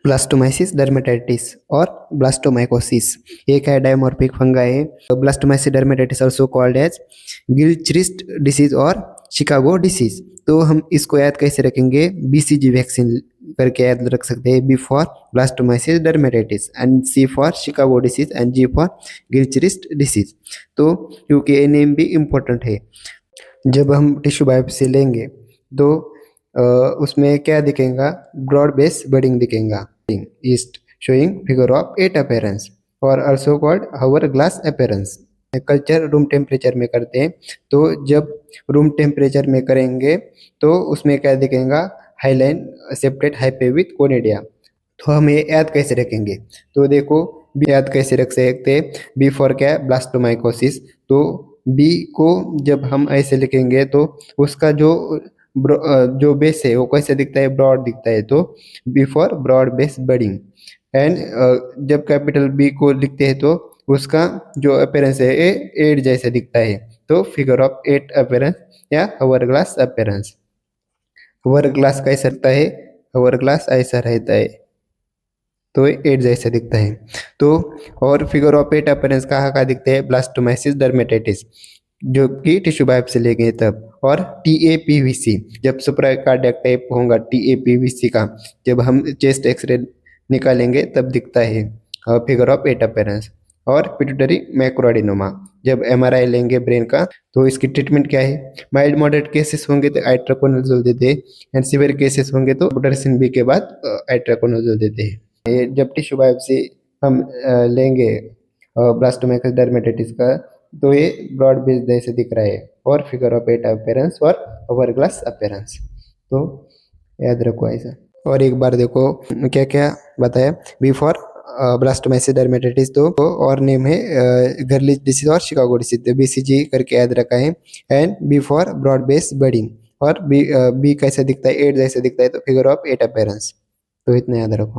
Blastomycosis dermatitis और blastomycosis एक है डायमॉर्फिक फंगाई है। Blastomyces dermatitis also called as Gilchrist disease और शिकागो डिसीज। तो हम इसको याद कैसे रखेंगे, बीसीजी वैक्सीन करके याद रख सकते हैं। B for blastomyces dermatitis and C for Chicago disease and G for Gilchrist disease. तो क्योंकि ये नेम भी इम्पोर्टेंट है। जब हम टिश्यू बायोप्सी लेंगे तो उसमें क्या दिखेगा, ब्रॉड बेस बडिंग दिखेगा, yeast showing figure of 8 appearance और also called hourglass appearance. Culture room temperature में करते हैं, तो जब रूम टेम्परेचर में करेंगे तो उसमें क्या दिखेगा, hyaline septate hyphae with conidia. तो हम ये याद कैसे रखेंगे, तो देखो बी याद कैसे रख सकते हैं। बी फॉर क्या है, ब्लास्टोमाइकोसिस। तो बी को जब हम ऐसे लिखेंगे तो उसका जो बेस है वो कैसे दिखता है, ब्रॉड दिखता है। तो B for broad base budding. And जब कैपिटल बी को लिखते हैं तो उसका जो अपीयरेंस है ये 8 जैसे दिखता है। तो फिगर ऑफ 8 अपीयरेंस या हावर ग्लास अपीयरेंस। हावर ग्लास कैसा रहता है, हावर ग्लास ऐसा रहता है, तो 8 जैसा दिखता है। तो और फिगर ऑफ 8 अपीयरेंस कहाँ दिखते हैं, ब्लास्टोमाइसिस डर्मेटाइटिस जो कि टिश्यू बायोप्सी लेंगे तब, और टीएपीवीसी जब सुप्राकार्डियक टाइप होगा टीएपीवीसी का, जब हम चेस्ट एक्सरे निकालेंगे तब दिखता है फिगर ऑफ 8 अपीयरेंस। और पिट्यूटरी मैक्रोएडेनोमा जब एमआरआई लेंगे ब्रेन का तो इसकी ट्रीटमेंट क्या है। माइल्ड मॉडरेट केसेस होंगे तो आइट्राकोनोजोल देते हैं, एंड सीवियर केसेस होंगे तो बुटारेसिन बी के बाद आइट्राकोनोजोल देते हैं। ये जब टिश्यू बायोप्सी हम लेंगे ब्लास्टोमाइकोसिस डर्मेटाइटिस का तो ये ब्रॉड बेस जैसे दिख रहा है और फिगर ऑफ 8 अपीयरेंस और ओवर ग्लास अपीयरेंस। तो याद रखो ऐसा। और एक बार देखो क्या क्या बताया, बी फॉर ब्लास्टोमाइसिस डर्मेटाइटिस तो और नेम है गर्लिच डिसीज और शिकागो डिसीज, तो बीसीजी करके याद रखा है। And B for broad base budding और बी कैसा दिखता है, 8 जैसे दिखता है, तो फिगर ऑफ 8 अपीयरेंस। तो इतना याद रखो।